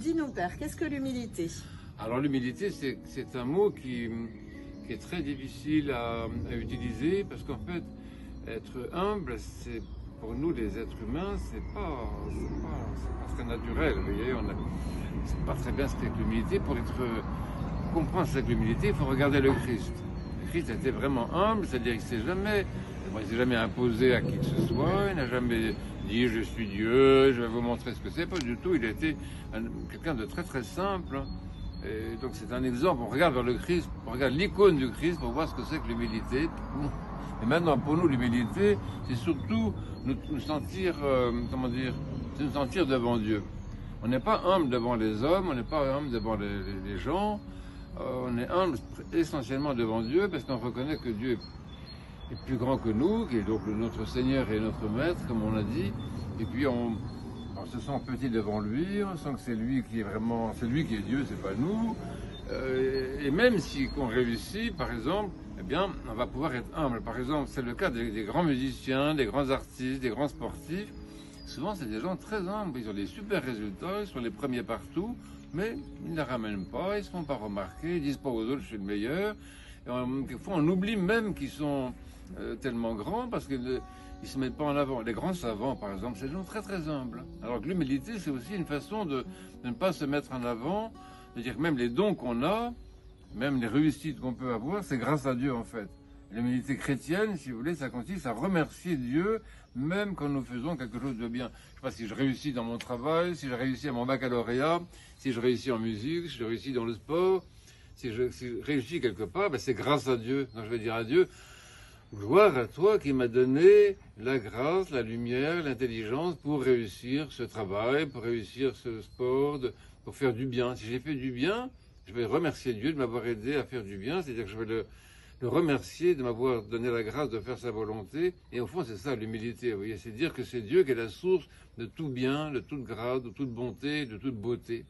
Dis-nous, Père, qu'est-ce que l'humilité? Alors l'humilité, c'est un mot qui est très difficile à utiliser parce qu'en fait, être humble, c'est pour nous les êtres humains, c'est pas très naturel. Vous voyez, on sait pas très bien ce qu'est l'humilité. Pour comprendre ce qu'est l'humilité, il faut regarder le Christ. Le Christ était vraiment humble, c'est-à-dire qu'il ne s'est jamais imposé à qui que ce soit, il n'a jamais dit je suis Dieu, je vais vous montrer ce que c'est. Pas du tout, il était quelqu'un de très très simple. Et donc c'est un exemple, on regarde vers le Christ, on regarde l'icône du Christ pour voir ce que c'est que l'humilité. Et maintenant pour nous l'humilité, c'est surtout nous sentir, c'est nous sentir devant Dieu. On n'est pas humble devant les hommes, on n'est pas humble devant les gens, on est humble essentiellement devant Dieu parce qu'on reconnaît que Dieu est plus grand que nous, qui est donc notre Seigneur et notre Maître, comme on a dit, et puis on se sent petit devant lui, on sent que c'est lui qui est vraiment, c'est lui qui est Dieu, c'est pas nous. Et même si on réussit, par exemple, eh bien, on va pouvoir être humble. Par exemple, c'est le cas des grands musiciens, des grands artistes, des grands sportifs. Souvent, c'est des gens très humbles. Ils ont des super résultats, ils sont les premiers partout, mais ils ne les ramènent pas, ils ne se font pas remarquer, ils disent pas aux autres je suis le meilleur. Et quelquefois, on oublie même qu'ils sont tellement grands parce qu'ils ne se mettent pas en avant. Les grands savants, par exemple, c'est des gens très très humbles. Alors que l'humilité, c'est aussi une façon de ne pas se mettre en avant, de dire que même les dons qu'on a, même les réussites qu'on peut avoir, c'est grâce à Dieu en fait. L'humilité chrétienne, si vous voulez, ça consiste à remercier Dieu, même quand nous faisons quelque chose de bien. Je ne sais pas si je réussis dans mon travail, si je réussis à mon baccalauréat, si je réussis en musique, si je réussis dans le sport, si je réussis quelque part, ben c'est grâce à Dieu. Donc je vais dire à Dieu, gloire à toi qui m'as donné la grâce, la lumière, l'intelligence pour réussir ce travail, pour réussir ce sport, pour faire du bien. Si j'ai fait du bien, je vais remercier Dieu de m'avoir aidé à faire du bien, c'est-à-dire que je vais le remercier de m'avoir donné la grâce de faire sa volonté. Et au fond, c'est ça l'humilité, vous voyez, c'est dire que c'est Dieu qui est la source de tout bien, de toute grâce, de toute bonté, de toute beauté.